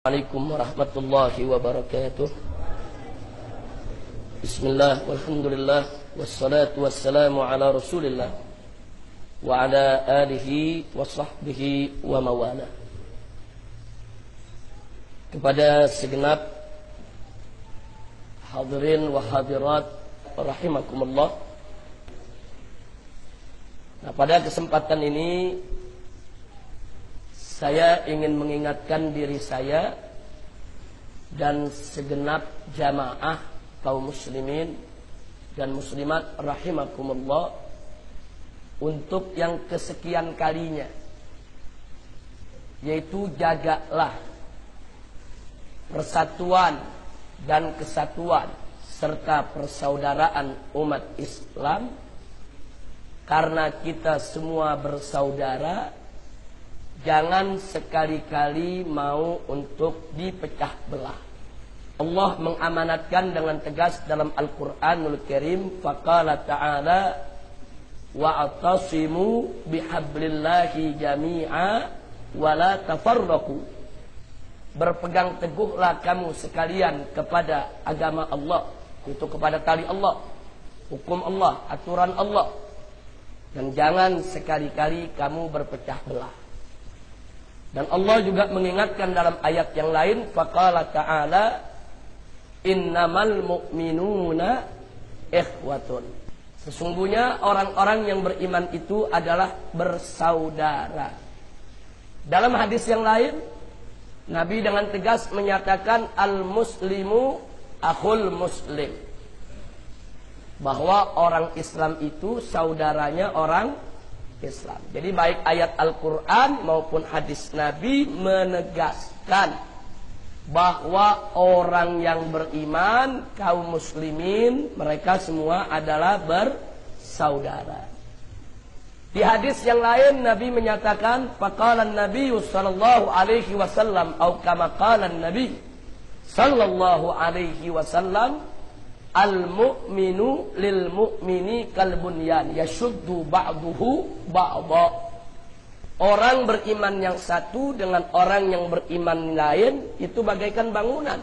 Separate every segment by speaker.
Speaker 1: Assalamualaikum warahmatullahi wabarakatuh. Bismillah, walhamdulillah, wassalatu wassalamu ala rasulillah wa ala alihi wa sahbihi wa mawala. Kepada segenap hadirin wa hadirat rahimakumullah. Nah, pada kesempatan ini saya ingin mengingatkan diri saya dan segenap jamaah kaum muslimin dan muslimat rahimakumullah untuk yang kesekian kalinya, yaitu jagalah persatuan dan kesatuan serta persaudaraan umat Islam, karena kita semua bersaudara. Jangan sekali-kali mau untuk dipecah belah. Allah mengamanatkan dengan tegas dalam Al-Quranul Karim, faqala ta'ala wa'tasimu bihablillahi jami'a wa la tafarraqu. Berpegang teguhlah kamu sekalian kepada agama Allah, itu kepada tali Allah, hukum Allah, aturan Allah, dan jangan sekali-kali kamu berpecah belah. Dan Allah juga mengingatkan dalam ayat yang lain, faqala ta'ala innamal mu'minuna ikhwatun. Sesungguhnya orang-orang yang beriman itu adalah bersaudara. Dalam hadis yang lain, Nabi dengan tegas menyatakan al-muslimu akhul muslim, bahwa orang Islam itu saudaranya orang Islam. Jadi baik ayat Al-Quran maupun hadis Nabi menegaskan bahwa orang yang beriman, kaum muslimin, mereka semua adalah bersaudara. Di hadis yang lain Nabi menyatakan, faqala an-nabiy sallallahu alaihi wasallam atau kama qala an-nabiy sallallahu alaihi wasallam, al-mu'minu lil mu'mini kal bunyan yashuddu ba'duhu ba'dha. Orang beriman yang satu dengan orang yang beriman lain itu bagaikan bangunan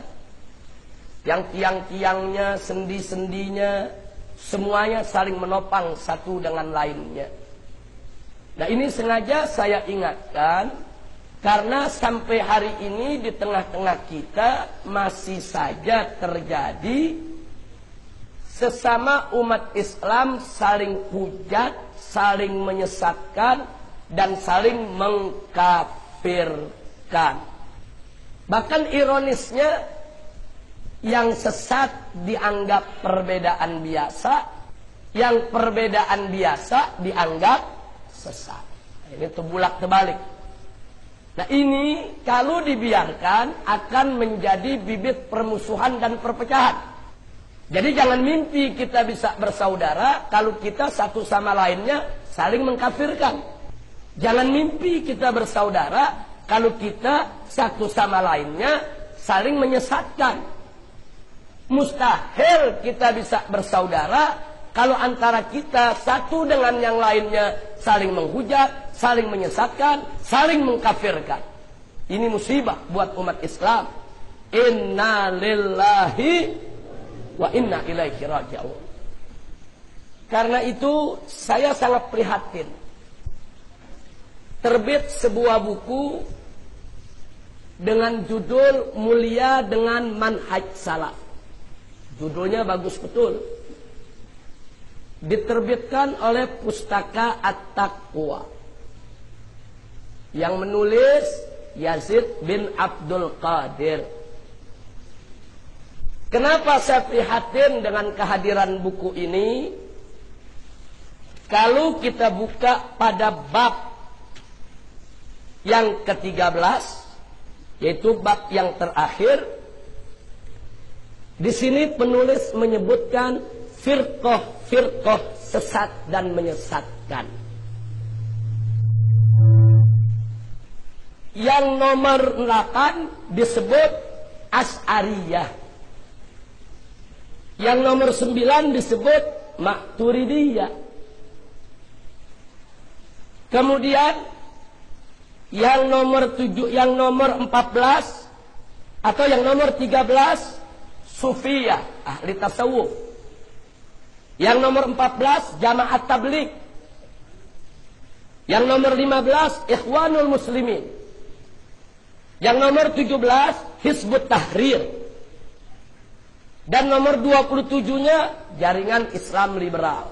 Speaker 1: yang tiang-tiangnya, sendi-sendinya semuanya saling menopang satu dengan lainnya. Nah, ini sengaja saya ingatkan karena sampai hari ini di tengah-tengah kita masih saja terjadi sesama umat Islam saling hujat, saling menyesatkan, dan saling mengkafirkan. Bahkan ironisnya, yang sesat dianggap perbedaan biasa, yang perbedaan biasa dianggap sesat. Ini terbulak terbalik. Nah, ini kalau dibiarkan akan menjadi bibit permusuhan dan perpecahan. Jadi jangan mimpi kita bisa bersaudara kalau kita satu sama lainnya saling mengkafirkan. Jangan mimpi kita bersaudara kalau kita satu sama lainnya saling menyesatkan. Mustahil kita bisa bersaudara kalau antara kita satu dengan yang lainnya saling menghujat, saling menyesatkan, saling mengkafirkan. Ini musibah buat umat Islam. Inna lillahi wa inna ilaihi raji'un. Karena itu saya sangat prihatin. Terbit sebuah buku dengan judul Mulia dengan Manhaj Salaf. Judulnya bagus betul. Diterbitkan oleh Pustaka At-Taqwa. Yang menulis Yazid bin Abdul Qadir. Kenapa saya prihatin dengan kehadiran buku ini? Kalau kita buka pada bab yang ke-13, yaitu bab yang terakhir, di sini penulis menyebutkan firqah-firqah sesat dan menyesatkan. Yang nomor 8 disebut Asy'ariyah. Yang nomor 9 disebut Maturidiyah. Kemudian yang nomor 14 Atau yang nomor 13, Sufiyah, ahli tasawuf. Yang nomor 14, Jamaat Tabligh. Yang nomor 15, Ikhwanul Muslimin. Yang nomor 17, Hizbut Tahrir. Dan nomor 27-nya, Jaringan Islam Liberal.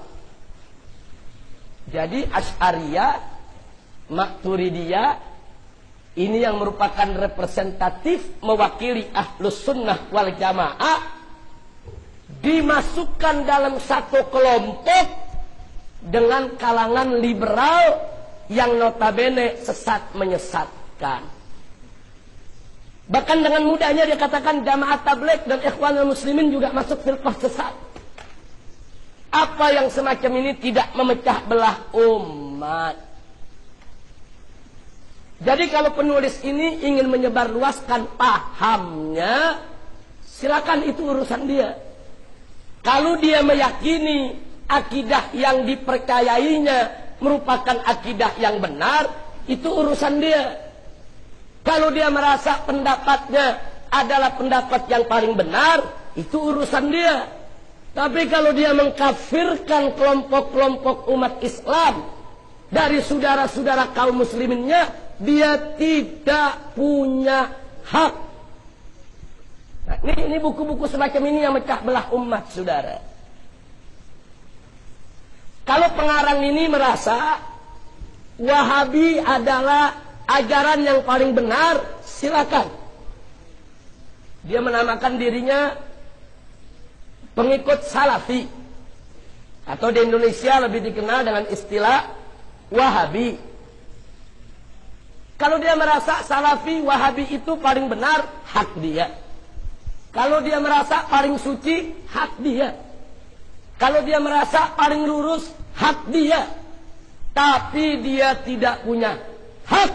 Speaker 1: Jadi Asy'ariyah, Maturidiyah, ini yang merupakan representatif mewakili Ahlus Sunnah wal Jamaah, dimasukkan dalam satu kelompok dengan kalangan liberal yang notabene sesat menyesatkan. Bahkan dengan mudahnya dia katakan Jamaat Tabligh dan Ikhwanul Muslimin juga masuk firqah sesat. Apa yang semacam ini tidak memecah belah umat. Jadi kalau penulis ini ingin menyebarluaskan pahamnya, silakan, itu urusan dia. Kalau dia meyakini akidah yang dipercayainya merupakan akidah yang benar, itu urusan dia. Kalau dia merasa pendapatnya adalah pendapat yang paling benar, itu urusan dia. Tapi kalau dia mengkafirkan kelompok-kelompok umat Islam dari saudara-saudara kaum musliminnya, dia tidak punya hak. Nah, ini buku-buku semacam ini yang mecah belah umat, saudara. Kalau pengarang ini merasa Wahabi adalah ajaran yang paling benar, silakan. Dia menamakan dirinya pengikut Salafi, atau di Indonesia lebih dikenal dengan istilah Wahabi. Kalau dia merasa Salafi, Wahabi itu paling benar, hak dia. Kalau dia merasa paling suci, hak dia. Kalau dia merasa paling lurus, hak dia. Tapi dia tidak punya hak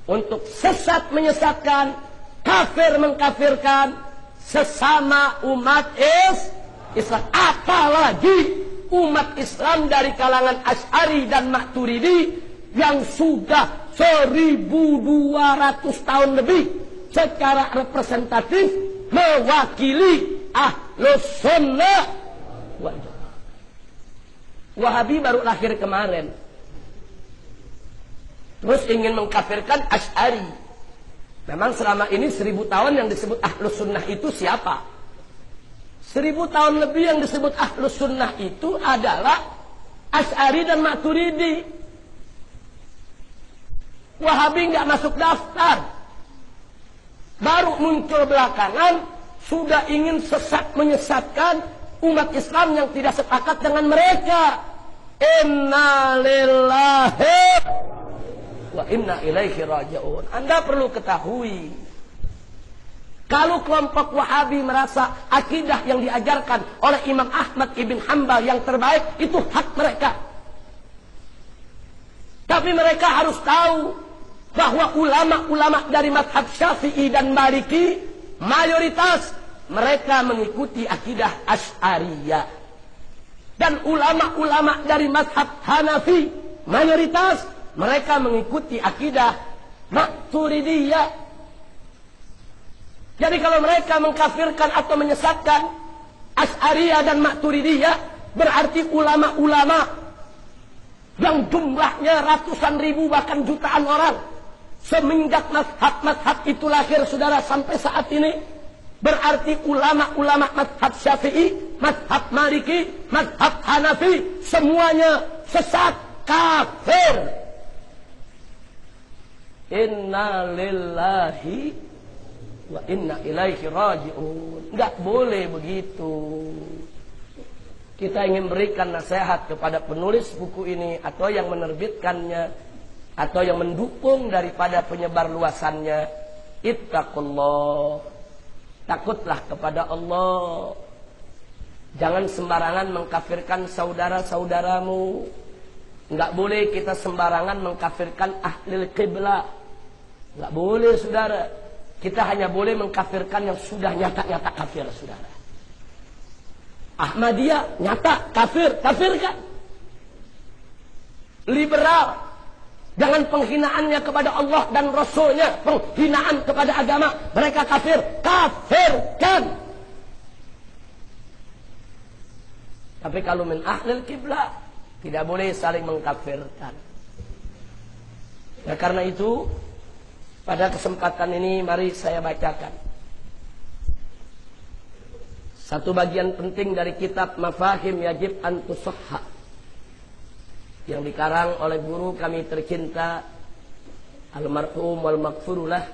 Speaker 1: untuk sesat menyesatkan, kafir mengkafirkan sesama umat Islam. Apalagi umat Islam dari kalangan Asy'ari dan Maturidi yang sudah 1200 tahun lebih secara representatif mewakili Ahlus Sunnah wal Jamaah. Wahabi baru lahir kemarin, terus ingin mengkafirkan Asy'ari. Memang selama ini 1000 tahun yang disebut Ahlus Sunnah itu siapa? 1000 tahun lebih yang disebut Ahlus Sunnah itu adalah Asy'ari dan Maturidi. Wahabi nggak masuk daftar. Baru muncul belakangan, sudah ingin sesat menyesatkan umat Islam yang tidak sepakat dengan mereka. Inna lillahi wa inna ilaihi raji'un. Anda perlu ketahui, kalau kelompok Wahabi merasa akidah yang diajarkan oleh Imam Ahmad ibn Hanbal yang terbaik, itu hak mereka. Tapi mereka harus tahu bahwa ulama-ulama dari mazhab Syafi'i dan Maliki, mayoritas mereka mengikuti akidah Asy'ariyah. Dan ulama-ulama dari mazhab Hanafi, mayoritas mereka mengikuti akidah Maturidiyah. Jadi kalau mereka mengkafirkan atau menyesatkan Asy'ariyah dan Maturidiyah, berarti ulama-ulama yang jumlahnya ratusan ribu bahkan jutaan orang semenjak mazhab-mazhab itu lahir, saudara, sampai saat ini, berarti ulama-ulama mazhab Syafi'i, mazhab Maliki, mazhab Hanafi, semuanya sesat, kafir. Inna lillahi wa inna ilaihi raji'un. Enggak boleh begitu. Kita ingin berikan nasihat kepada penulis buku ini, atau yang menerbitkannya, atau yang mendukung daripada penyebar luasannya. Ittaqullah, takutlah kepada Allah. Jangan sembarangan mengkafirkan saudara-saudaramu. Enggak boleh kita sembarangan mengkafirkan ahlul qiblah. Enggak boleh, saudara. Kita hanya boleh mengkafirkan yang sudah nyata-nyata kafir, saudara. Ahmadiyah nyata kafir, kafirkan. Liberal Dengan penghinaannya kepada Allah dan Rasulnya, penghinaan kepada agama, mereka kafir. Kafirkan. Tapi kalau min ahlil kiblah, tidak boleh saling mengkafirkan. Ya, karena itu, pada kesempatan ini mari saya bacakan satu bagian penting dari kitab Mafahim Yajib an Tusahha yang dikarang oleh guru kami tercinta almarhum wal maghfurullah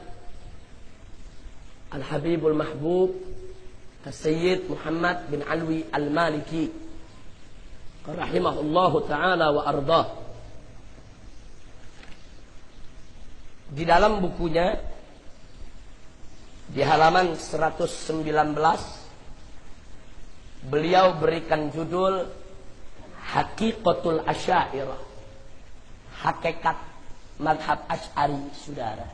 Speaker 1: Al-Habibul Mahbub As-Sayyid Muhammad bin Alwi Al-Maliki rahimahullahu ta'ala wa ardah. Di dalam bukunya di halaman 119 beliau berikan judul Haqiqatul Asy'ariyah, hakikat madhab Asy'ari, saudara.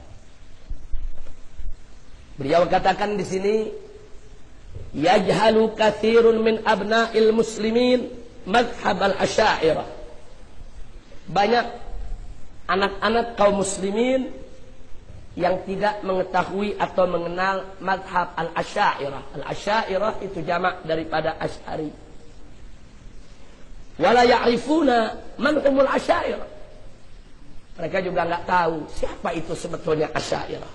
Speaker 1: Beliau katakan di sini, yajhalu katsirun min abna'il muslimin madhab al-Asy'ariyah. Banyak anak-anak kaum muslimin yang tidak mengetahui atau mengenal madhab al-Asy'ariyah. Al-Asy'ariyah itu jamak daripada Asy'ari. Wala ya'rifuna man humul Asy'ariyah. Mereka juga enggak tahu siapa itu sebetulnya Asy'ariyah.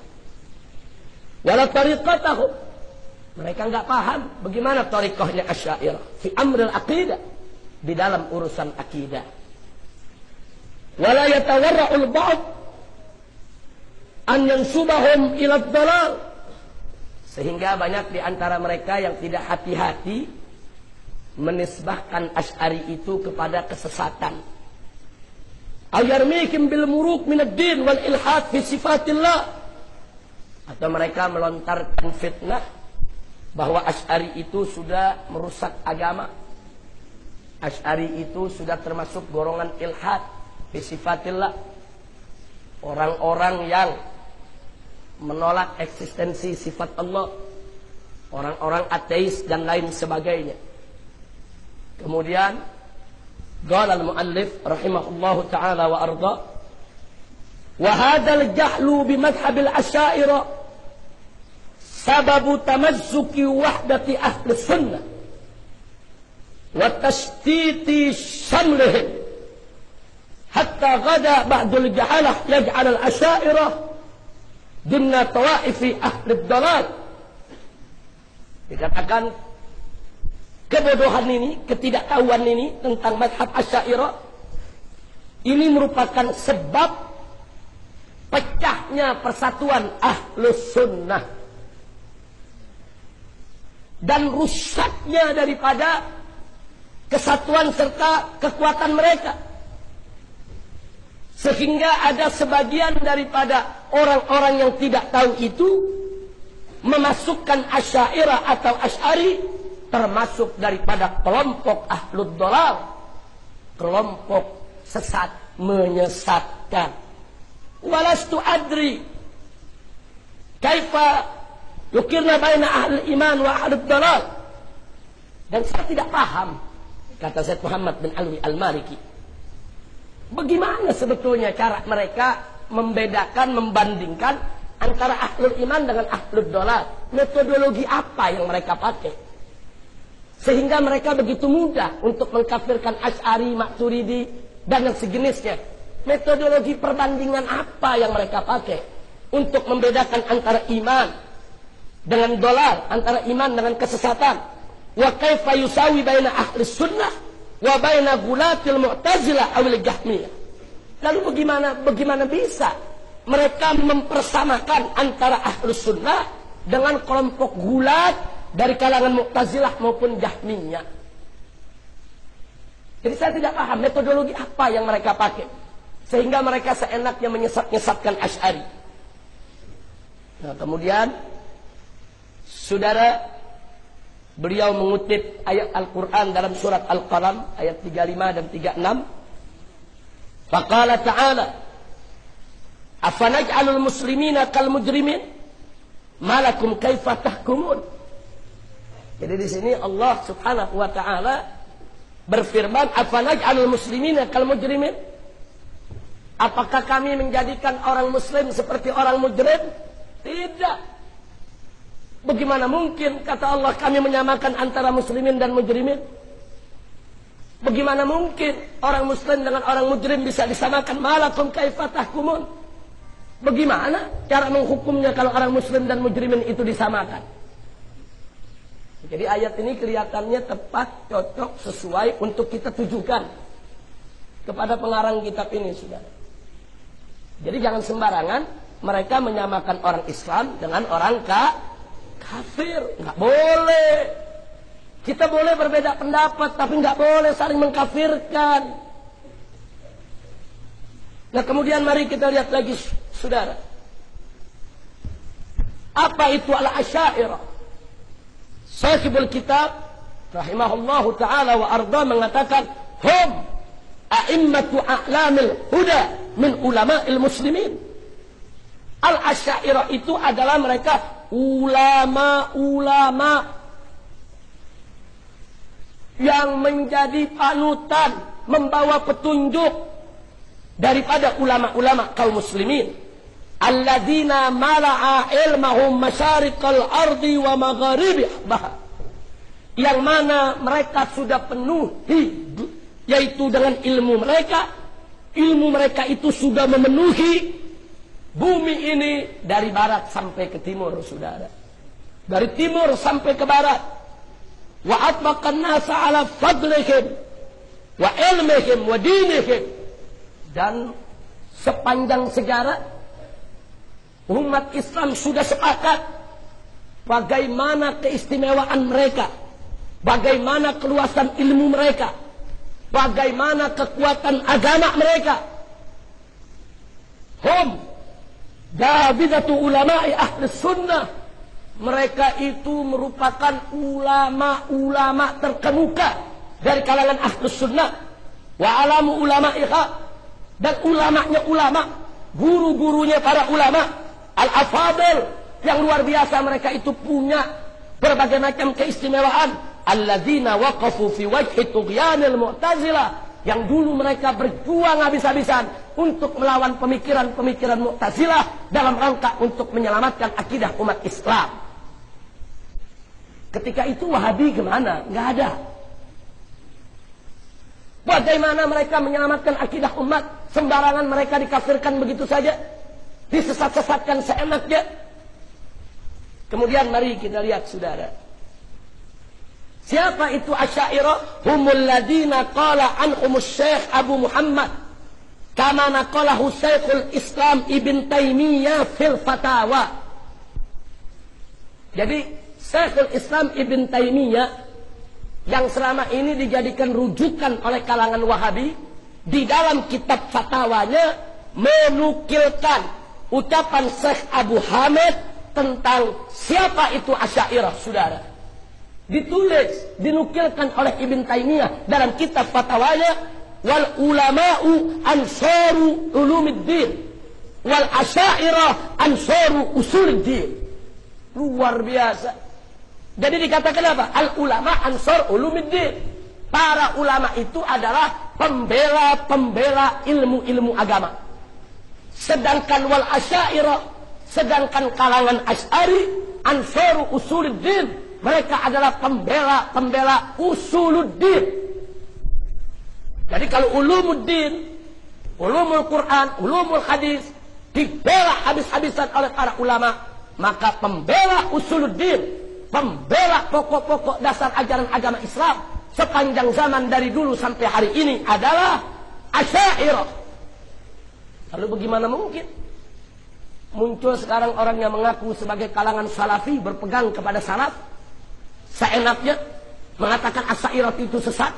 Speaker 1: Wala tariqatahum. Mereka enggak paham bagaimana tariqahnya Asy'ariyah fi amril aqidah, di dalam urusan akidah. Wala yatawarra'ul ba'd an yansubahum ila dhalal. Sehingga banyak di antara mereka yang tidak hati-hati menisbahkan Asy'ari itu kepada kesesatan. Ayarmikim bil muruk min ad-din wal ilhad fi sifatillah. Atau mereka melontarkan fitnah bahwa Asy'ari itu sudah merusak agama. Asy'ari itu sudah termasuk golongan ilhad fi sifatillah. Orang-orang yang menolak eksistensi sifat Allah, orang-orang ateis dan lain sebagainya. Kemudian qala al-muallif rahimahullahu ta'ala wa arda, wa hadzal jahlu bi madhhabil asy'ariyah sababu tamassuki wahdati ahli sunnah wa tashtiti shamlihim hatta ghada ba'dul jahalah yaj'al al-asy'ariyah dimna tawaifi ahli dhalal. Dikatakan kebodohan ini, ketidaktahuan ini tentang madhab Asy'ariyah ini merupakan sebab pecahnya persatuan Ahlus Sunnah dan rusaknya daripada kesatuan serta kekuatan mereka, sehingga ada sebagian daripada orang-orang yang tidak tahu itu memasukkan Asy'ariyah atau Asy'ari termasuk daripada kelompok ahlud dhalal, kelompok sesat, menyesatkan. Walastu adri kaifa yukirna baina ahli iman wa ahlud dhalal. Dan saya tidak paham, kata Sayyid Muhammad bin Alwi Al-Maliki, bagaimana sebetulnya cara mereka membedakan, membandingkan antara ahlul iman dengan ahlud dhalal. Metodologi apa yang mereka pakai sehingga mereka begitu mudah untuk mengkafirkan Asy'ari, Maturidi dan yang sejenisnya? Metodologi perbandingan apa yang mereka pakai untuk membedakan antara iman dengan dhalal, antara iman dengan kesesatan? Wa kaifa yusawi baina ahli sunnah wa baina gulatil mu'tazilah awil jahmiyah. Lalu bagaimana bisa mereka mempersamakan antara ahli sunnah dengan kelompok gulat dari kalangan Mu'tazilah maupun Jahmiyah? Jadi saya tidak paham metodologi apa yang mereka pakai sehingga mereka seenaknya menyesat-nyesatkan Asy'ari. Nah, kemudian saudara, beliau mengutip ayat Al-Quran dalam surat Al-Qalam ayat 35 dan 36. Faqala ta'ala, afanaj'alul muslimina kal mujrimin malakum kaifa tahkumun. Jadi di sini Allah Subhanahu wa taala berfirman, afanaj'alul muslimina kal mujrimin. Apakah kami menjadikan orang muslim seperti orang mujrim? Tidak. Bagaimana mungkin kata Allah kami menyamakan antara muslimin dan mujrimin? Bagaimana mungkin orang muslim dengan orang mujrim bisa disamakan? Malakum kaifa tahkumun? Bagaimana cara menghukumnya kalau orang muslim dan mujrimin itu disamakan? Jadi ayat ini kelihatannya tepat, cocok, sesuai untuk kita tujukan kepada pengarang kitab ini, saudara. Jadi jangan sembarangan mereka menyamakan orang Islam dengan orang kafir. Nggak boleh. Kita boleh berbeda pendapat, tapi nggak boleh saling mengkafirkan. Nah kemudian mari kita lihat lagi, saudara. Apa itu al-Asy'ariyah? Sahibul kitab rahimahullahu ta'ala wa arda mengatakan hum a'immatu a'lamil huda min ulama'il muslimin. Al-Asy'ariyah itu adalah mereka ulama-ulama yang menjadi panutan, membawa petunjuk daripada ulama-ulama kaum muslimin. Alladzina mala'a ilmahum masyariqal ardi wa magharibiha, yang mana mereka sudah penuhi, yaitu dengan ilmu mereka itu sudah memenuhi bumi ini dari barat sampai ke timur, saudara. Dari timur sampai ke barat. Wa atbaqan nasa ala fadlihim wa ilmihim wa dinihim. Dan sepanjang sejarah umat Islam sudah sepakat bagaimana keistimewaan mereka, bagaimana keluasan ilmu mereka, bagaimana kekuatan agama mereka. Hum dabidatu ulama'i ahli sunnah. Mereka itu merupakan ulama-ulama terkemuka dari kalangan ahli sunnah. Wa alamu ulama'iha, dan ulamanya ulama, guru-gurunya para ulama al-afadil yang luar biasa. Mereka itu punya berbagai macam keistimewaan. Alladzina waqafu fi wajhi tughyanil mu'tazilah, yang dulu mereka berjuang habis-habisan untuk melawan pemikiran-pemikiran Mu'tazilah dalam rangka untuk menyelamatkan akidah umat Islam. Ketika itu Wahabi kemana? Nggak ada. Bagaimana mereka menyelamatkan akidah umat? Sembarangan mereka dikafirkan begitu saja, disesat-sesatkan seenaknya. Kemudian mari kita lihat, saudara. Siapa itu Asy'ariyah? Humul ladina qala anhumus Syekh Abu Muhammad kama naqalahu Syekhul Islam Ibn Taimiyah fil Fatawa. Jadi Syekhul Islam Ibn Taimiyah yang selama ini dijadikan rujukan oleh kalangan Wahabi, di dalam kitab fatwanya menukilkan ucapan Syekh Abu Hamid tentang siapa itu Asy'ariyah, saudara. Ditulis, dinukilkan oleh Ibn Taimiyah dalam kitab fatwanya, wal ulama'u ansaru ulumiddin wal asy'ariyah ansaru usuluddin. Luar biasa. Jadi dikatakan apa? Al ulama ansar ulumiddin. Para ulama itu adalah pembela-pembela ilmu-ilmu agama. Sedangkan wal asy'ariyah, sedangkan kalangan Asy'ari, ansaru usuluddin, mereka adalah pembela-pembela usuluddin. Jadi kalau ulumuddin, ulumul Quran, ulumul hadis dibela habis-habisan oleh para ulama, maka pembela usuluddin, pembela pokok-pokok dasar ajaran agama Islam sepanjang zaman dari dulu sampai hari ini adalah Asy'ariyah. Lalu bagaimana mungkin muncul sekarang orang yang mengaku sebagai kalangan salafi, berpegang kepada salaf, seenaknya mengatakan Asy'ariyah itu sesat?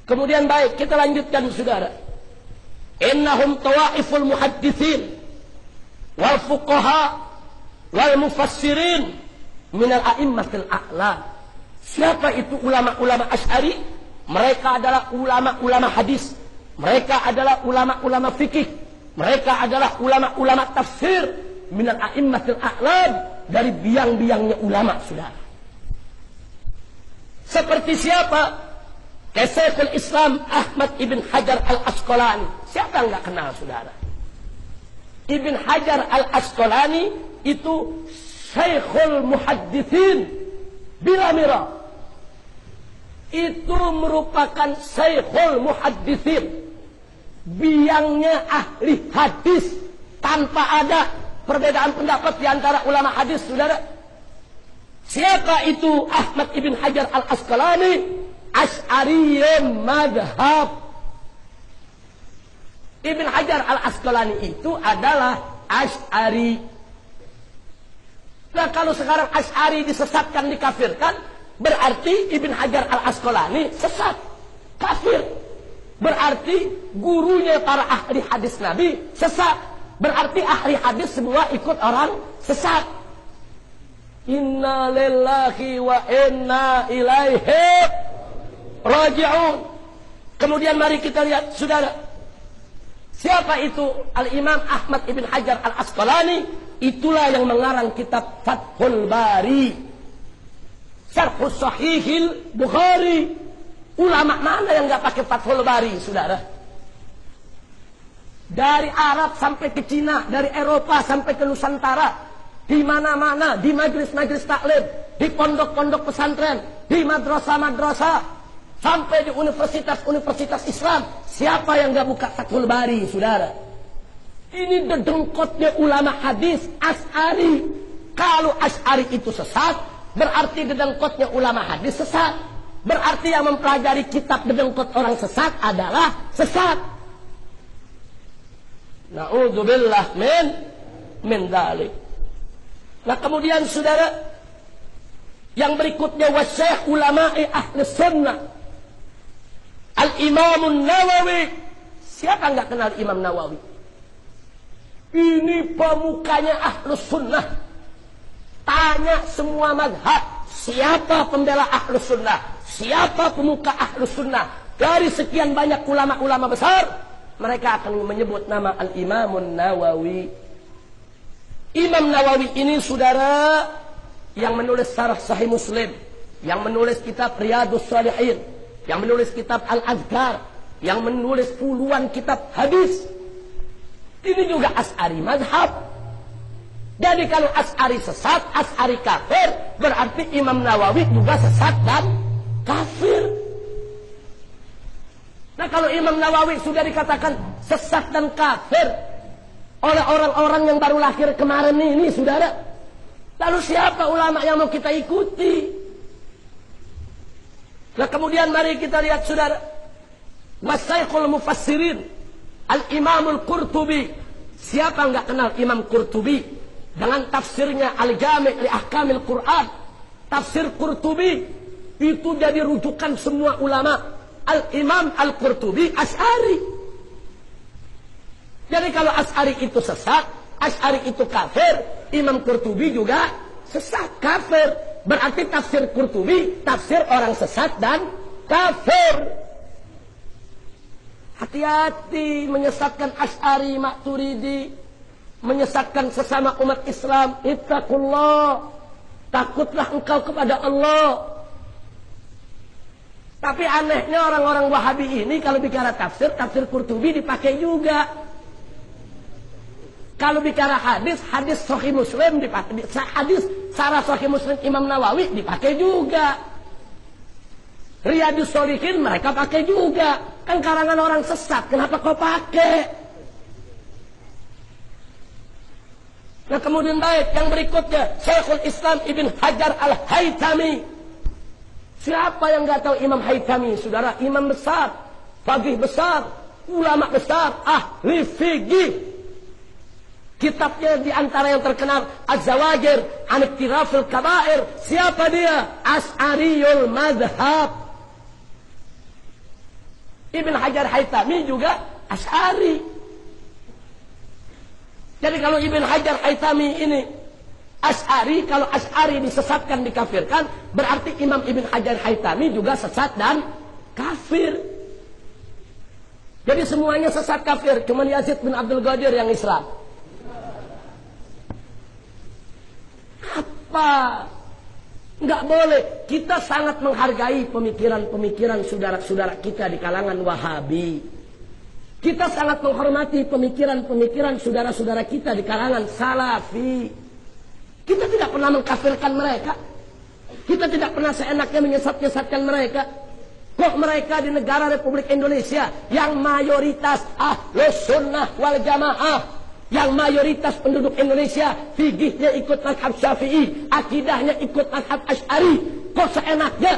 Speaker 1: Kemudian baik, kita lanjutkan, saudara. Innahum tawaiful muhadditsin wal fuqaha wal mufassirin minal a'immatil a'lam. Siapa itu ulama-ulama Asy'ari? Mereka adalah ulama-ulama hadis, mereka adalah ulama-ulama fikih, mereka adalah ulama-ulama tafsir minal a'immatil a'lam, dari biang-biangnya ulama, saudara. Seperti siapa? Kayak Syekhul Islam Ahmad Ibn Hajar Al-Asqalani. Siapa yang nggak kenal, saudara? Ibn Hajar Al-Asqalani itu Syekhul Muhaddithin bila mira. Itu merupakan Syekhul Muhaddithin, biangnya ahli hadis, tanpa ada perbedaan pendapat di antara ulama hadis, saudara. Siapa itu Ahmad Ibn Hajar Al-Asqalani? Asy'ariyun madhab. Ibn Hajar Al-Asqalani itu adalah Asy'ari. Nah, kalau sekarang Asy'ari disesatkan, dikafirkan, berarti Ibn Hajar Al-Asqalani sesat, kafir. Berarti gurunya para ahli hadis Nabi sesat. Berarti ahli hadis semua ikut orang sesat. Inna lillahi wa inna ilaihi raji'un. Kemudian mari kita lihat, saudara, siapa itu Al-Imam Ahmad Ibn Hajar Al-Asqalani? Itulah yang mengarang kitab Fathul Bari, Syarhus Sahihil Bukhari. Ulama mana yang nggak pakai Fathul Bari, saudara? Dari Arab sampai ke Cina, dari Eropa sampai ke Nusantara, di mana-mana, di majlis-majlis taklim, di pondok-pondok pesantren, di madrasah-madrasah, sampai di universitas-universitas Islam. Siapa yang nggak buka Fathul Bari, saudara? Ini dedengkotnya ulama hadis Asy'ari. Kalau Asy'ari itu sesat, berarti dedengkotnya ulama hadis sesat. Berarti yang mempelajari kitab dedengkot orang sesat adalah sesat. Na'udzubillah min dzalik. Nah, kemudian saudara, yang berikutnya wasyekh ulama'i ahli sunnah Al-Imam Nawawi. Siapa nggak kenal Imam Nawawi? Ini pemukanya ahlus sunnah. Tanya semua madhab, siapa pembela ahlus sunnah, siapa pemuka ahlus sunnah. Dari sekian banyak ulama-ulama besar, mereka akan menyebut nama Al-Imam Nawawi. Imam Nawawi ini, saudara, yang menulis Syarah Sahih Muslim, yang menulis kitab Riyadhus Shalihin, yang menulis kitab Al-Azkar, yang menulis puluhan kitab hadis. Ini juga Asy'ari madhab. Jadi kalau Asy'ari sesat, Asy'ari kafir, berarti Imam Nawawi juga sesat dan kafir. Nah, kalau Imam Nawawi sudah dikatakan sesat dan kafir oleh orang-orang yang baru lahir kemarin ini, saudara, lalu siapa ulama yang mau kita ikuti? Nah, kemudian mari kita lihat, saudara, Masaikhul Mufassirin Al-Imamul Qurtubi. Siapa nggak kenal Imam Qurtubi dengan tafsirnya Al-Jami' li Ahkamil Quran? Tafsir Qurtubi itu jadi rujukan semua ulama. Al-Imam Al-Qurtubi Asy'ari. Jadi kalau Asy'ari itu sesat, Asy'ari itu kafir, Imam Qurtubi juga sesat, kafir. Berarti tafsir Qurtubi tafsir orang sesat dan kafir. Hati-hati menyesatkan Asy'ari, Maturidi, menyesatkan sesama umat Islam. Ittaqullah, takutlah engkau kepada Allah. Tapi anehnya orang-orang Wahabi ini kalau bicara tafsir, tafsir Qurtubi dipakai juga. Kalau bicara hadis, hadis Sahih Muslim dipakai, hadis Syarah Sahih Muslim Imam Nawawi dipakai juga. Riyadhus Shalihin mereka pakai juga. Kan karangan orang sesat, kenapa kau pakai? Nah, kemudian baik, yang berikutnya Syekhul Islam Ibn Hajar Al-Haytami. Siapa yang nggak tahu Imam Haytami, saudara? Imam besar, faqih besar, ulama besar, ahli fikih. Kitabnya di antara yang terkenal Az-Zawajir an Iktirafil Kabair. Siapa dia? Asy'ariyul madhab. Ibn Hajar Haytami juga Asy'ari. Jadi kalau Ibn Hajar Haytami ini Asy'ari, kalau Asy'ari disesatkan, dikafirkan, berarti Imam Ibn Hajar Haytami juga sesat dan kafir. Jadi semuanya sesat kafir, cuma Yazid bin Abdul Qadir yang Islam. Apa Nggak boleh. Kita sangat menghargai pemikiran-pemikiran saudara-saudara kita di kalangan Wahabi. Kita sangat menghormati pemikiran-pemikiran saudara-saudara kita di kalangan Salafi. Kita tidak pernah mengkafirkan mereka. Kita tidak pernah seenaknya menyesat-nyesatkan mereka. Kok mereka di negara Republik Indonesia yang mayoritas Ahlus Sunnah wal Jamaah, yang mayoritas penduduk Indonesia fikihnya ikut mazhab Syafi'i, akidahnya ikut mazhab Asy'ari, kok seenaknya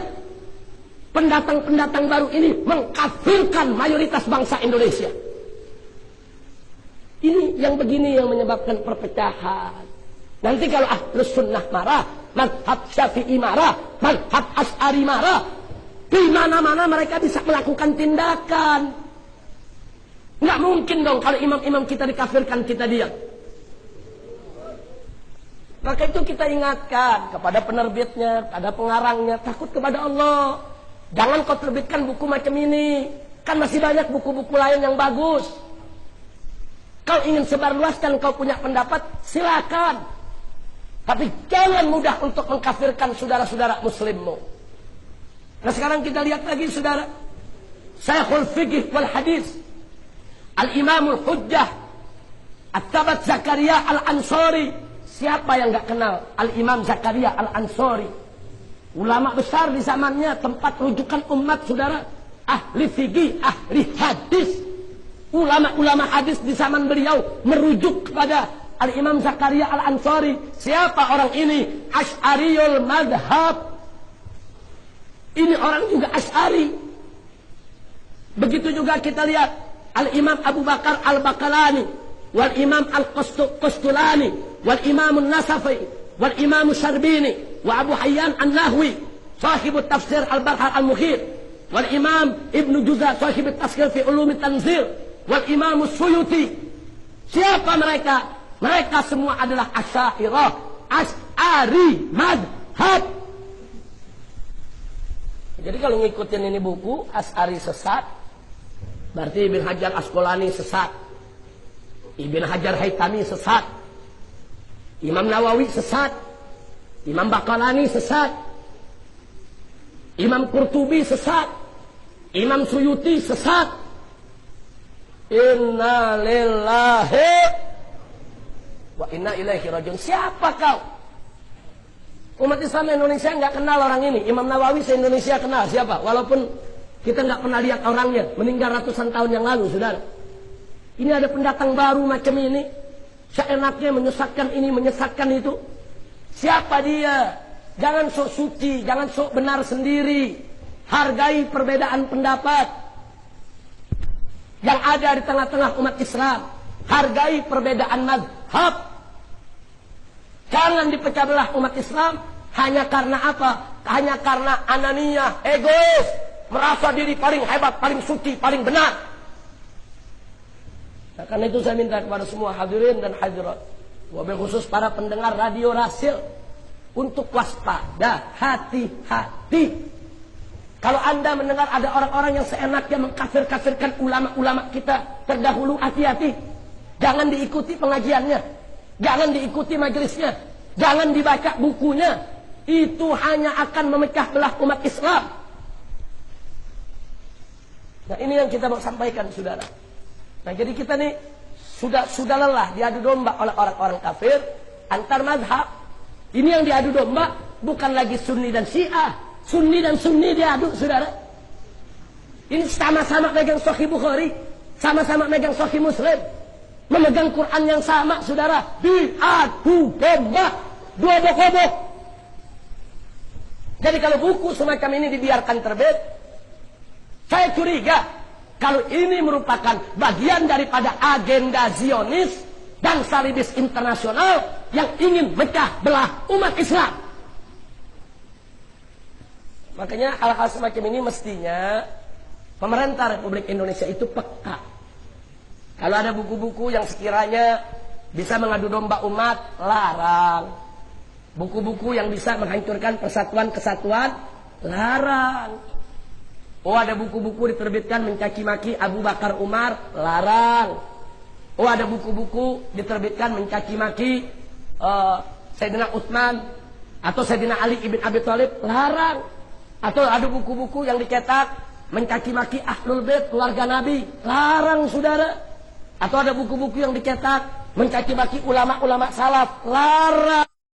Speaker 1: pendatang-pendatang baru ini mengkafirkan mayoritas bangsa Indonesia? Ini yang begini yang menyebabkan perpecahan. Nanti kalau Ahlus Sunnah marah, mazhab Syafi'i marah, mazhab Asy'ari marah, di mana-mana mereka bisa melakukan tindakan. Nggak mungkin dong kalau imam-imam kita dikafirkan, kita diam. Maka itu kita ingatkan kepada penerbitnya, pada pengarangnya, takut kepada Allah. Jangan kau terbitkan buku macam ini. Kan masih banyak buku-buku lain yang bagus. Kau ingin sebarluaskan, kau punya pendapat, silakan. Tapi jangan mudah untuk mengkafirkan saudara-saudara muslimmu. Nah sekarang kita lihat lagi saudara, Syekhul Fiqh wal Hadis, Al-Imamul Hujjah, At-Tabat Zakaria Al-Ansari. Siapa yang nggak kenal Al-Imam Zakaria Al-Ansari? Ulama besar di zamannya, tempat rujukan umat saudara, ahli fikih, ahli hadis. Ulama-ulama hadis di zaman beliau merujuk kepada Al-Imam Zakaria Al-Ansari. Siapa orang ini? Asy'ariyul madhab. Ini orang juga Asy'ari. Begitu juga kita lihat Al-Imam Abu Bakar Al-Bakalani, wal Imam Al-Qustulani, wal Imam An-Nasafi, wal Imam Syarbini, wa Abu Hayyan An-Nahwi, sahibut tafsir Al-Barhar Al-Mukhir, wal Imam Ibn Juza, sahibut tafsir fi Ulum Tanzil, wal Imam Suyuti. Siapa mereka? Mereka semua adalah Asy'ariyah, Asy'ari madhab. Jadi kalau ngikutin ini buku, Asy'ari sesat, berarti Ibn Hajar Asqalani sesat, Ibn Hajar Haytami sesat, Imam Nawawi sesat, Imam Bakalani sesat, Imam Qurtubi sesat, Imam Suyuti sesat. Inna lillahi wa inna ilaihi rajiun. Siapa kau? Umat Islam Indonesia nggak kenal orang ini. Imam Nawawi se-Indonesia kenal siapa? Walaupun kita nggak pernah lihat orangnya, meninggal ratusan tahun yang lalu, saudara. Ini ada pendatang baru macam ini, seenaknya menyesatkan ini, menyesatkan itu. Siapa dia? Jangan sok suci, jangan sok benar sendiri. Hargai perbedaan pendapat yang ada di tengah-tengah umat Islam. Hargai perbedaan mazhab. Jangan dipecah belah umat Islam hanya karena apa? Hanya karena ananiyah, egois, merasa diri paling hebat, paling suci, paling benar. Nah, karena itu saya minta kepada semua hadirin dan hadirat, wabil khusus para pendengar radio Rasil, untuk waspada, hati-hati. Kalau Anda mendengar ada orang-orang yang seenaknya mengkafir-kafirkan ulama-ulama kita terdahulu, hati-hati. Jangan diikuti pengajiannya. Jangan diikuti majelisnya, jangan dibaca bukunya. Itu hanya akan memecah belah umat Islam. Nah ini yang kita mau sampaikan saudara. Nah jadi kita nih sudah lelah diadu domba oleh orang-orang kafir antar madhab. Ini yang diadu domba bukan lagi Sunni dan Syiah. Sunni dan Sunni diadu saudara. Ini sama-sama megang Sahih Bukhari, sama-sama megang Sahih Muslim, memegang Quran yang sama, saudara, diadu domba, dua bokobok. Jadi kalau buku semacam ini dibiarkan terbit, saya curiga kalau ini merupakan bagian daripada agenda Zionis dan Salibis internasional yang ingin mecah belah umat Islam. Makanya hal-hal semacam ini mestinya pemerintah Republik Indonesia itu peka. Kalau ada buku-buku yang sekiranya bisa mengadu domba umat, larang. Buku-buku yang bisa menghancurkan persatuan kesatuan, larang. Oh ada buku-buku diterbitkan mencaci maki Abu Bakar Umar, larang. Oh ada buku-buku diterbitkan mencaci maki Sayyidina Utsman, Atau Sayyidina Ali ibn Abi Thalib larang. Atau ada buku-buku yang dicetak mencaci maki Ahlul Bait, keluarga Nabi, larang saudara. Atau ada buku-buku yang dicetak mencaci maki ulama-ulama salaf, larang.